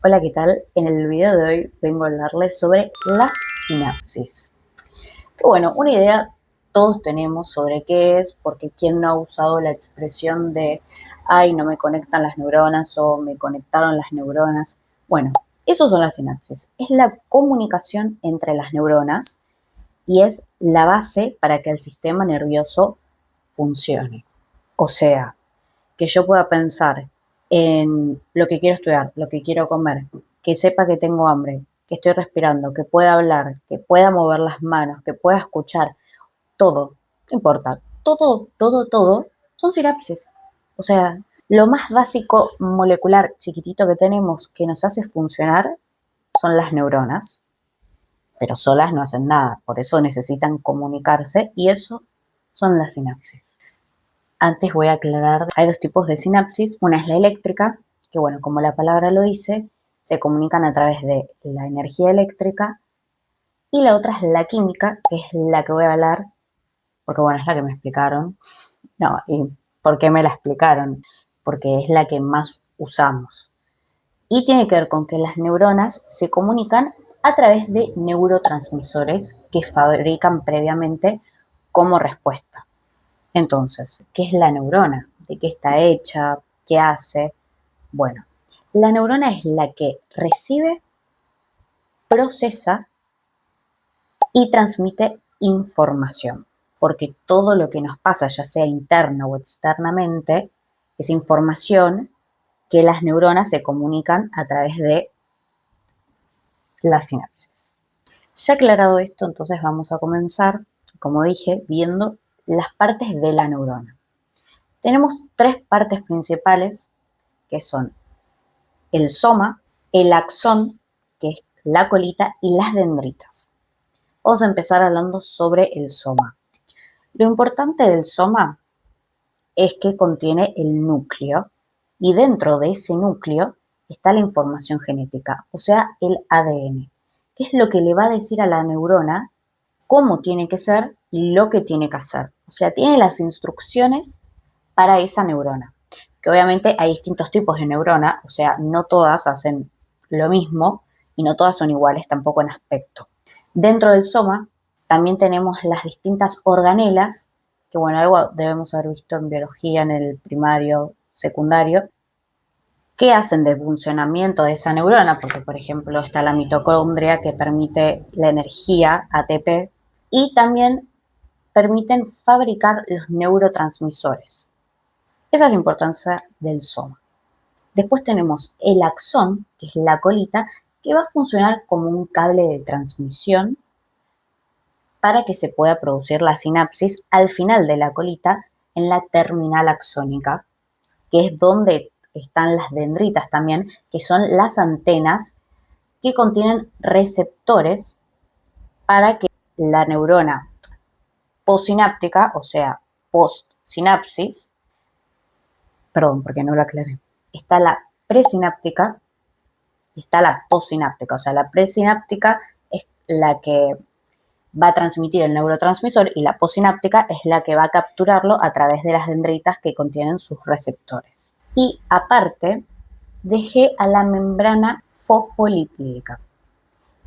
Hola, ¿qué tal? En el video de hoy vengo a hablarles sobre las sinapsis. Que bueno, una idea todos tenemos sobre qué es, porque quién no ha usado la expresión de ay, no me conectan las neuronas o me conectaron las neuronas. Bueno, eso son las sinapsis. Es la comunicación entre las neuronas y es la base para que el sistema nervioso funcione. O sea, que yo pueda pensar en lo que quiero estudiar, lo que quiero comer, que sepa que tengo hambre, que estoy respirando, que pueda hablar, que pueda mover las manos, que pueda escuchar, todo, no importa, todo, son sinapsis. O sea, lo más básico molecular chiquitito que tenemos que nos hace funcionar son las neuronas, pero solas no hacen nada, por eso necesitan comunicarse y eso son las sinapsis. Antes voy a aclarar, hay dos tipos de sinapsis. Una es la eléctrica, que bueno, como la palabra lo dice, se comunican a través de la energía eléctrica. Y la otra es la química, que es la que voy a hablar, porque bueno, es la que me explicaron. No, ¿y por qué me la explicaron? Porque es la que más usamos. Y tiene que ver con que las neuronas se comunican a través de neurotransmisores que fabrican previamente como respuesta. Entonces, ¿qué es la neurona? ¿De qué está hecha? ¿Qué hace? Bueno, la neurona es la que recibe, procesa y transmite información, porque todo lo que nos pasa, ya sea interna o externamente, es información que las neuronas se comunican a través de la sinapsis. Ya aclarado esto, entonces vamos a comenzar, como dije, viendo las partes de la neurona. Tenemos tres partes principales que son el soma, el axón, que es la colita, y las dendritas. Vamos a empezar hablando sobre el soma. Lo importante del soma es que contiene el núcleo y dentro de ese núcleo está la información genética, o sea, el ADN, que es lo que le va a decir a la neurona cómo tiene que ser y lo que tiene que hacer. O sea, tiene las instrucciones para esa neurona. Que obviamente hay distintos tipos de neurona, o sea, no todas hacen lo mismo y no todas son iguales tampoco en aspecto. Dentro del soma también tenemos las distintas organelas, que bueno, algo debemos haber visto en biología en el primario, secundario, que hacen del funcionamiento de esa neurona, porque por ejemplo está la mitocondria que permite la energía ATP y también permiten fabricar los neurotransmisores. Esa es la importancia del soma. Después tenemos el axón, que es la colita, que va a funcionar como un cable de transmisión para que se pueda producir la sinapsis al final de la colita en la terminal axónica, que es donde están las dendritas también, que son las antenas que contienen receptores para que la neurona postsináptica, o sea, postsinapsis, perdón, porque no lo aclaré, está la presináptica y está la postsináptica. O sea, la presináptica es la que va a transmitir el neurotransmisor y la postsináptica es la que va a capturarlo a través de las dendritas que contienen sus receptores. Y aparte, dejé a la membrana fosfolipídica,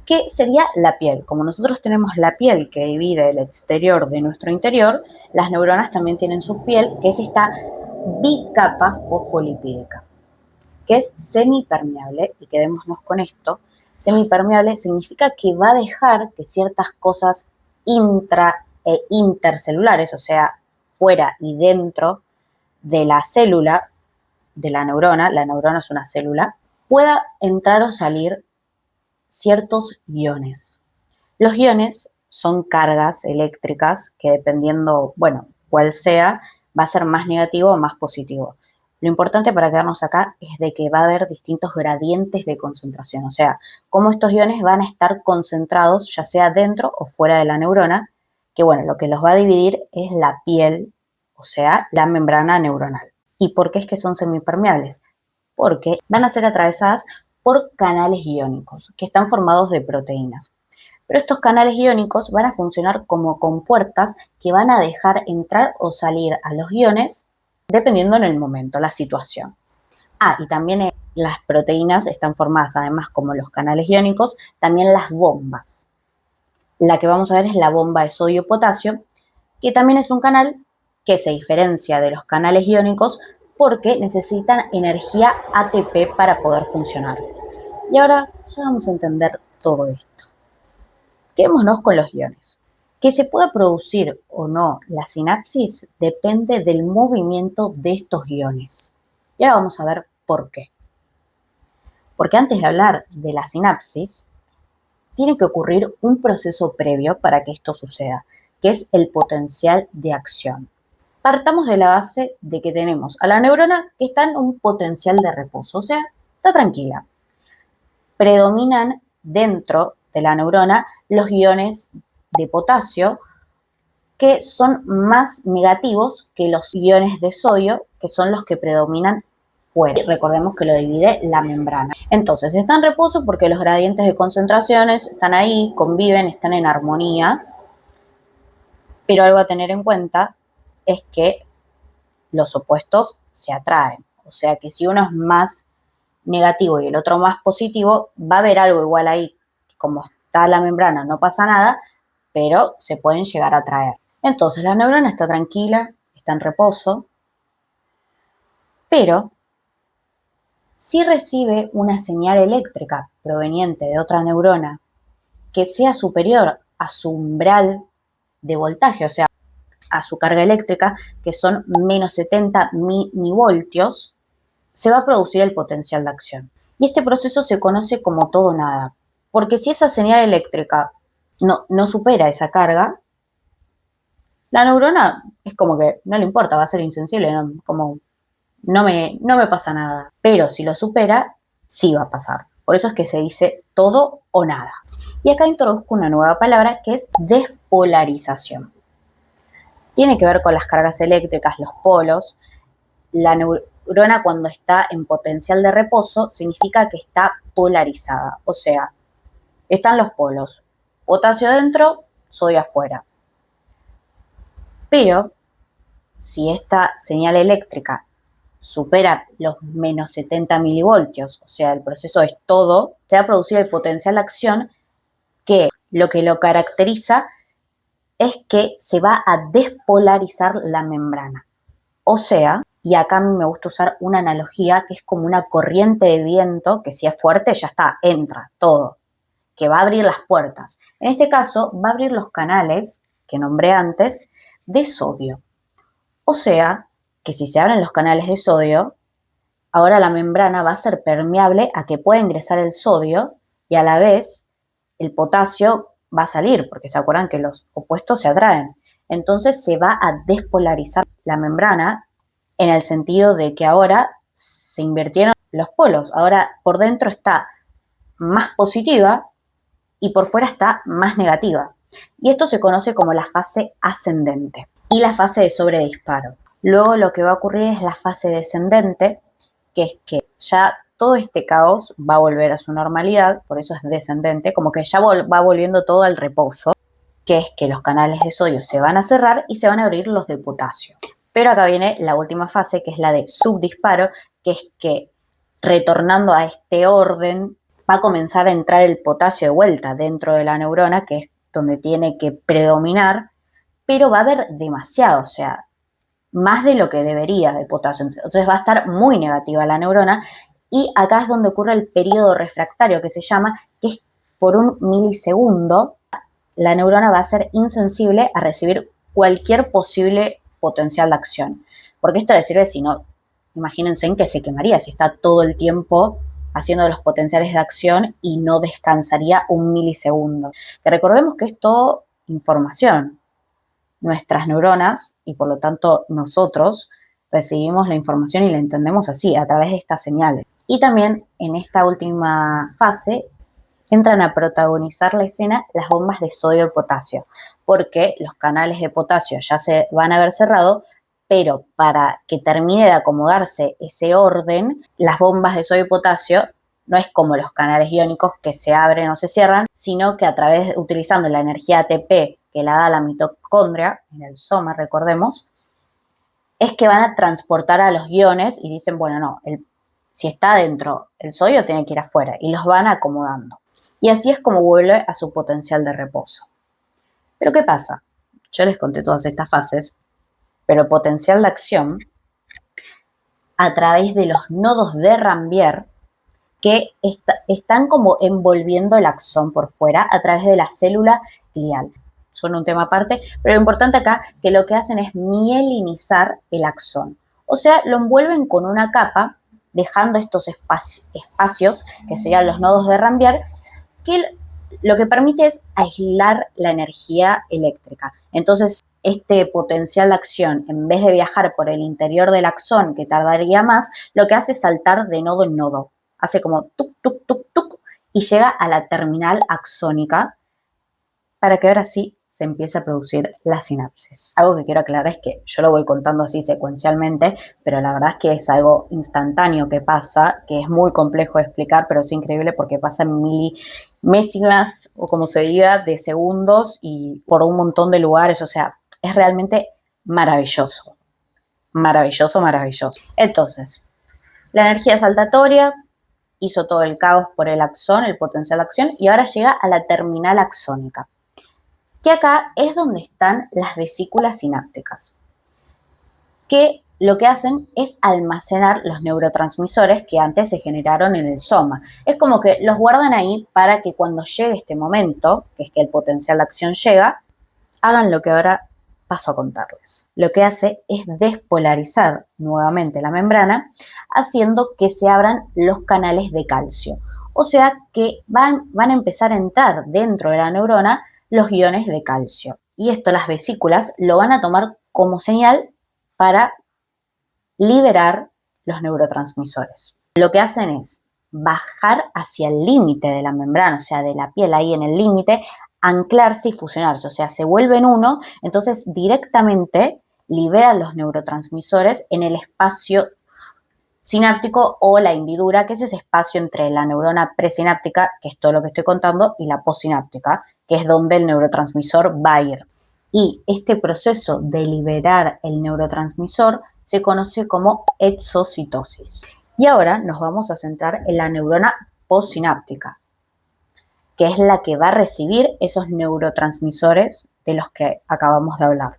que sería la piel. Como nosotros tenemos la piel que divide el exterior de nuestro interior, las neuronas también tienen su piel, que es esta bicapa fosfolipídica, que es semipermeable, y quedémonos con esto. Semipermeable significa que va a dejar que ciertas cosas intra e intercelulares, o sea, fuera y dentro de la célula de la neurona es una célula, pueda entrar o salir ciertos iones. Los iones son cargas eléctricas que dependiendo, bueno, cuál sea, va a ser más negativo o más positivo. Lo importante para quedarnos acá es de que va a haber distintos gradientes de concentración, o sea, cómo estos iones van a estar concentrados ya sea dentro o fuera de la neurona, que bueno, lo que los va a dividir es la piel, o sea, la membrana neuronal. ¿Y por qué es que son semipermeables? Porque van a ser atravesadas por canales iónicos, que están formados de proteínas. Pero estos canales iónicos van a funcionar como compuertas que van a dejar entrar o salir a los iones dependiendo en el momento, la situación. Y también las proteínas están formadas, además, como los canales iónicos, también las bombas. La que vamos a ver es la bomba de sodio-potasio, que también es un canal que se diferencia de los canales iónicos porque necesitan energía ATP para poder funcionar. Y ahora ya vamos a entender todo esto. Quedémonos con los iones. Que se pueda producir o no la sinapsis depende del movimiento de estos iones. Y ahora vamos a ver por qué. Porque antes de hablar de la sinapsis, tiene que ocurrir un proceso previo para que esto suceda, que es el potencial de acción. Partamos de la base de que tenemos a la neurona que está en un potencial de reposo, o sea, está tranquila. Predominan dentro de la neurona los iones de potasio, que son más negativos que los iones de sodio, que son los que predominan fuera. Recordemos que lo divide la membrana. Entonces, está en reposo porque los gradientes de concentraciones están ahí, conviven, están en armonía, pero algo a tener en cuenta es que los opuestos se atraen. O sea que si uno es más negativo y el otro más positivo, va a haber algo igual ahí. Como está la membrana, no pasa nada, pero se pueden llegar a atraer. Entonces la neurona está tranquila, está en reposo, pero si recibe una señal eléctrica proveniente de otra neurona que sea superior a su umbral de voltaje, o sea, a su carga eléctrica, que son menos 70 milivoltios, se va a producir el potencial de acción. Y este proceso se conoce como todo o nada, porque si esa señal eléctrica no supera esa carga, la neurona es como que no le importa, va a ser insensible, como no me pasa nada. Pero si lo supera, sí va a pasar. Por eso es que se dice todo o nada. Y acá introduzco una nueva palabra que es despolarización. Tiene que ver con las cargas eléctricas, los polos. La neurona cuando está en potencial de reposo significa que está polarizada. O sea, están los polos. Potasio dentro, sodio afuera. Pero si esta señal eléctrica supera los menos 70 milivoltios, o sea, el proceso es todo, se va a producir el potencial de acción que lo caracteriza es que se va a despolarizar la membrana. O sea, y acá a mí me gusta usar una analogía que es como una corriente de viento que si es fuerte ya está, entra todo, que va a abrir las puertas. En este caso va a abrir los canales que nombré antes de sodio. O sea, que si se abren los canales de sodio, ahora la membrana va a ser permeable a que pueda ingresar el sodio y a la vez el potasio va a salir, porque se acuerdan que los opuestos se atraen. Entonces se va a despolarizar la membrana en el sentido de que ahora se invirtieron los polos. Ahora por dentro está más positiva y por fuera está más negativa. Y esto se conoce como la fase ascendente y la fase de sobredisparo. Luego lo que va a ocurrir es la fase descendente, que es que ya todo este caos va a volver a su normalidad, por eso es descendente, como que ya va volviendo todo al reposo, que es que los canales de sodio se van a cerrar y se van a abrir los de potasio. Pero acá viene la última fase, que es la de subdisparo, que es que retornando a este orden va a comenzar a entrar el potasio de vuelta dentro de la neurona, que es donde tiene que predominar, pero va a haber demasiado, o sea, más de lo que debería de potasio. Entonces va a estar muy negativa la neurona y acá es donde ocurre el periodo refractario que se llama, que es por un milisegundo la neurona va a ser insensible a recibir cualquier posible potencial de acción. Porque esto le sirve si no, imagínense en que se quemaría si está todo el tiempo haciendo los potenciales de acción y no descansaría un milisegundo. Que recordemos que es todo información. Nuestras neuronas y por lo tanto nosotros recibimos la información y la entendemos así, a través de estas señales. Y también en esta última fase entran a protagonizar la escena las bombas de sodio y potasio, porque los canales de potasio ya se van a haber cerrado, pero para que termine de acomodarse ese orden, las bombas de sodio y potasio no es como los canales iónicos que se abren o se cierran, sino que a través, utilizando la energía ATP que la da la mitocondria, en el soma, recordemos, es que van a transportar a los iones y dicen, bueno, no, Si está adentro, el sodio tiene que ir afuera y los van acomodando. Y así es como vuelve a su potencial de reposo. Pero ¿qué pasa? Yo les conté todas estas fases, pero el potencial de acción a través de los nodos de Rambier que están como envolviendo el axón por fuera a través de la célula glial. Son un tema aparte, pero lo importante acá que lo que hacen es mielinizar el axón. O sea, lo envuelven con una capa, dejando estos espacios que serían los nodos de Rambier, que lo que permite es aislar la energía eléctrica. Entonces, este potencial de acción, en vez de viajar por el interior del axón, que tardaría más, lo que hace es saltar de nodo en nodo. Hace como tuk, tuk, tuk, tuk, y llega a la terminal axónica para que ahora sí se empiece a producir la sinapsis. Algo que quiero aclarar es que yo lo voy contando así secuencialmente, pero la verdad es que es algo instantáneo que pasa, que es muy complejo de explicar, pero es increíble porque pasa en milimésimas, o como se diga, de segundos y por un montón de lugares. O sea, es realmente maravilloso. Maravilloso, maravilloso. Entonces, la energía saltatoria hizo todo el caos por el axón, el potencial de acción, y ahora llega a la terminal axónica, que acá es donde están las vesículas sinápticas, que lo que hacen es almacenar los neurotransmisores que antes se generaron en el soma. Es como que los guardan ahí para que cuando llegue este momento, que es que el potencial de acción llega, hagan lo que ahora paso a contarles. Lo que hace es despolarizar nuevamente la membrana, haciendo que se abran los canales de calcio. O sea que van a empezar a entrar dentro de la neurona los iones de calcio. Y esto las vesículas lo van a tomar como señal para liberar los neurotransmisores. Lo que hacen es bajar hacia el límite de la membrana, o sea, de la piel ahí en el límite, anclarse y fusionarse, o sea, se vuelven uno, entonces directamente liberan los neurotransmisores en el espacio sináptico o la hendidura, que es ese espacio entre la neurona presináptica, que es todo lo que estoy contando, y la postsináptica, que es donde el neurotransmisor va a ir. Y este proceso de liberar el neurotransmisor se conoce como exocitosis. Y ahora nos vamos a centrar en la neurona postsináptica, que es la que va a recibir esos neurotransmisores de los que acabamos de hablar,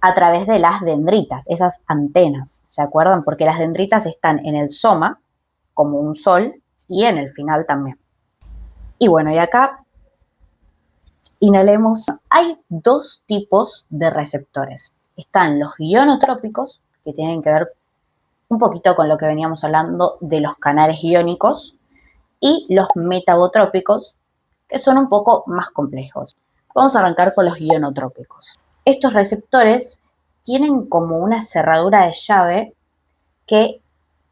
a través de las dendritas, esas antenas, ¿se acuerdan? Porque las dendritas están en el soma, como un sol, y en el final también. Y bueno, y acá inhalemos. Hay dos tipos de receptores. Están los ionotrópicos, que tienen que ver un poquito con lo que veníamos hablando de los canales iónicos, y los metabotrópicos, que son un poco más complejos. Vamos a arrancar con los ionotrópicos. Estos receptores tienen como una cerradura de llave que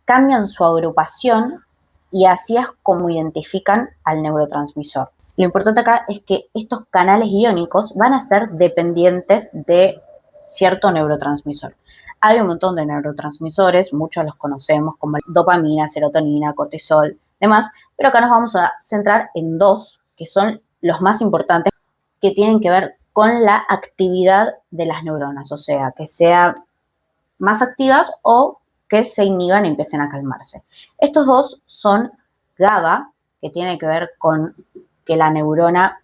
cambian su agrupación y así es como identifican al neurotransmisor. Lo importante acá es que estos canales iónicos van a ser dependientes de cierto neurotransmisor. Hay un montón de neurotransmisores, muchos los conocemos como dopamina, serotonina, cortisol, demás, pero acá nos vamos a centrar en dos que son los más importantes, que tienen que ver con la actividad de las neuronas, o sea, que sean más activas o que se inhiban y empiecen a calmarse. Estos dos son GABA, que tiene que ver con que la neurona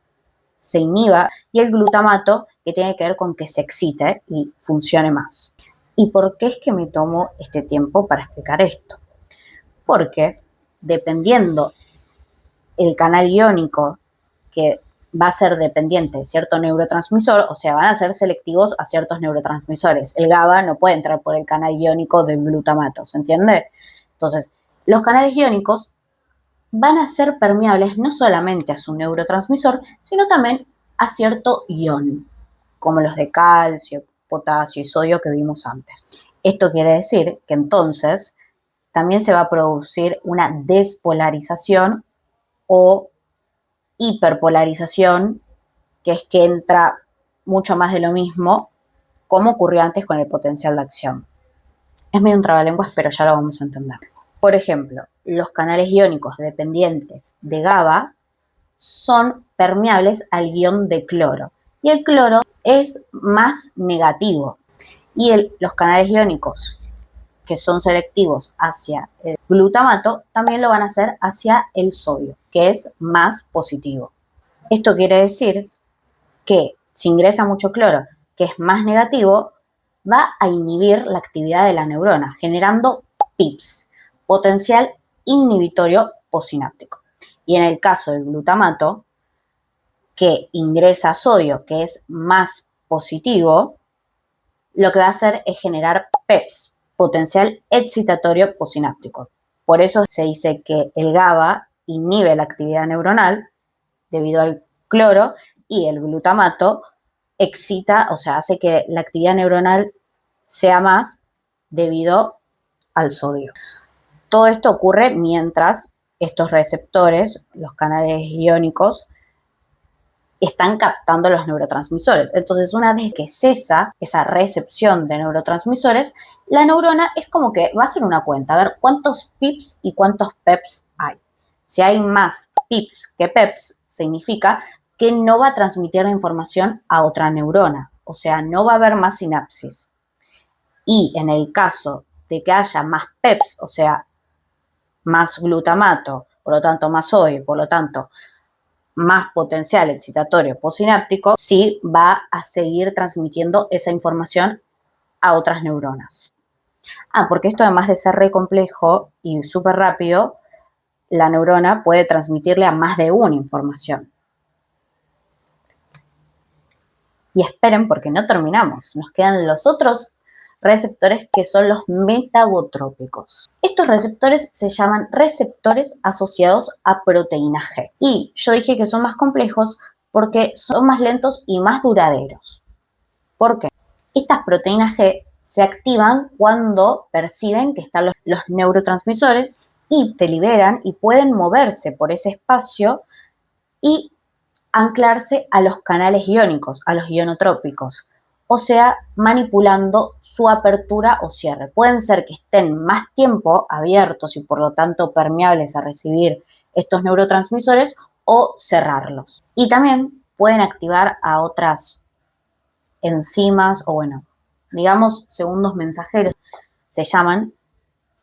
se inhiba, y el glutamato, que tiene que ver con que se excite y funcione más. ¿Y por qué es que me tomo este tiempo para explicar esto? Porque dependiendo el canal iónico que va a ser dependiente de cierto neurotransmisor, o sea, van a ser selectivos a ciertos neurotransmisores. El GABA no puede entrar por el canal iónico del glutamato, ¿se entiende? Entonces, los canales iónicos van a ser permeables no solamente a su neurotransmisor, sino también a cierto ion, como los de calcio, potasio y sodio que vimos antes. Esto quiere decir que entonces también se va a producir una despolarización o hiperpolarización, que es que entra mucho más de lo mismo, como ocurrió antes con el potencial de acción. Es medio un trabalenguas, pero ya lo vamos a entender. Por ejemplo, los canales iónicos dependientes de GABA son permeables al ion de cloro. Y el cloro es más negativo. Y los canales iónicos que son selectivos hacia el glutamato también lo van a hacer hacia el sodio, que es más positivo. Esto quiere decir que si ingresa mucho cloro, que es más negativo, va a inhibir la actividad de la neurona, generando PIPs, potencial inhibitorio posináptico. Y en el caso del glutamato, que ingresa sodio, que es más positivo, lo que va a hacer es generar PEPs, potencial excitatorio posináptico. Por eso se dice que el GABA inhibe la actividad neuronal debido al cloro y el glutamato excita, o sea, hace que la actividad neuronal sea más debido al sodio. Todo esto ocurre mientras estos receptores, los canales iónicos, están captando los neurotransmisores. Entonces, una vez que cesa esa recepción de neurotransmisores, la neurona es como que va a hacer una cuenta, a ver cuántos PIPs y cuántos PEPs hay. Si hay más PIPs que PEPs, significa que no va a transmitir la información a otra neurona, o sea, no va a haber más sinapsis. Y en el caso de que haya más PEPs, o sea, más glutamato, por lo tanto más sodio, por lo tanto más potencial excitatorio posináptico, sí va a seguir transmitiendo esa información a otras neuronas. Porque esto además de ser re complejo y súper rápido, la neurona puede transmitirle a más de una información. Y esperen porque no terminamos, nos quedan los otros receptores que son los metabotrópicos. Estos receptores se llaman receptores asociados a proteína G. Y yo dije que son más complejos porque son más lentos y más duraderos. ¿Por qué? Estas proteínas G se activan cuando perciben que están los neurotransmisores y se liberan y pueden moverse por ese espacio y anclarse a los canales iónicos, a los ionotrópicos, o sea, manipulando su apertura o cierre. Pueden ser que estén más tiempo abiertos y por lo tanto permeables a recibir estos neurotransmisores o cerrarlos. Y también pueden activar a otras enzimas o bueno, digamos segundos mensajeros, se llaman,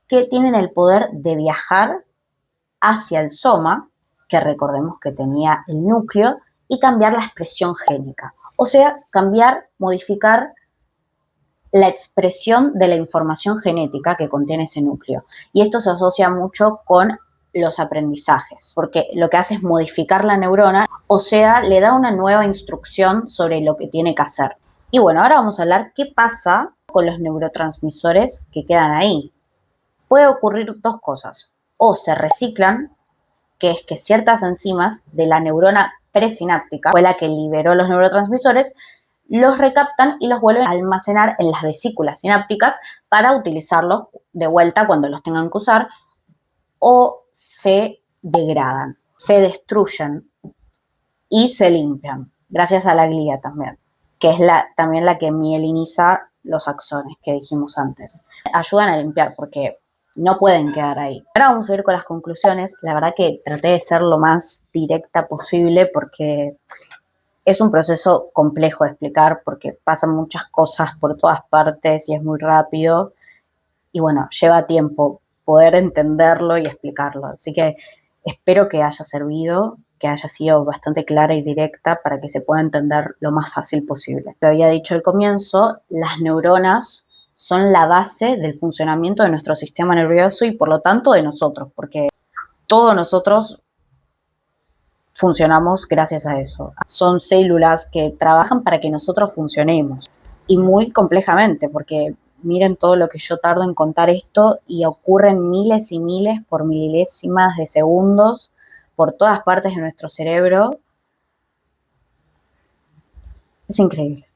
que tienen el poder de viajar hacia el soma, que recordemos que tenía el núcleo, y cambiar la expresión génica. O sea, cambiar, modificar la expresión de la información genética que contiene ese núcleo. Y esto se asocia mucho con los aprendizajes, porque lo que hace es modificar la neurona, o sea, le da una nueva instrucción sobre lo que tiene que hacer. Y bueno, ahora vamos a hablar qué pasa con los neurotransmisores que quedan ahí. Puede ocurrir dos cosas. O se reciclan, que es que ciertas enzimas de la neurona presináptica, fue la que liberó los neurotransmisores, los recaptan y los vuelven a almacenar en las vesículas sinápticas para utilizarlos de vuelta cuando los tengan que usar, o se degradan, se destruyen y se limpian, gracias a la glía también, que es también la que mieliniza los axones que dijimos antes. Ayudan a limpiar porque no pueden quedar ahí. Ahora vamos a ir con las conclusiones. La verdad que traté de ser lo más directa posible porque es un proceso complejo de explicar porque pasan muchas cosas por todas partes y es muy rápido. Y bueno, lleva tiempo poder entenderlo y explicarlo. Así que espero que haya servido, que haya sido bastante clara y directa para que se pueda entender lo más fácil posible. Te había dicho al comienzo, las neuronas son la base del funcionamiento de nuestro sistema nervioso y por lo tanto de nosotros, porque todos nosotros funcionamos gracias a eso. Son células que trabajan para que nosotros funcionemos y muy complejamente, porque miren todo lo que yo tardo en contar esto y ocurren miles y miles por milésimas de segundos por todas partes de nuestro cerebro. Es increíble.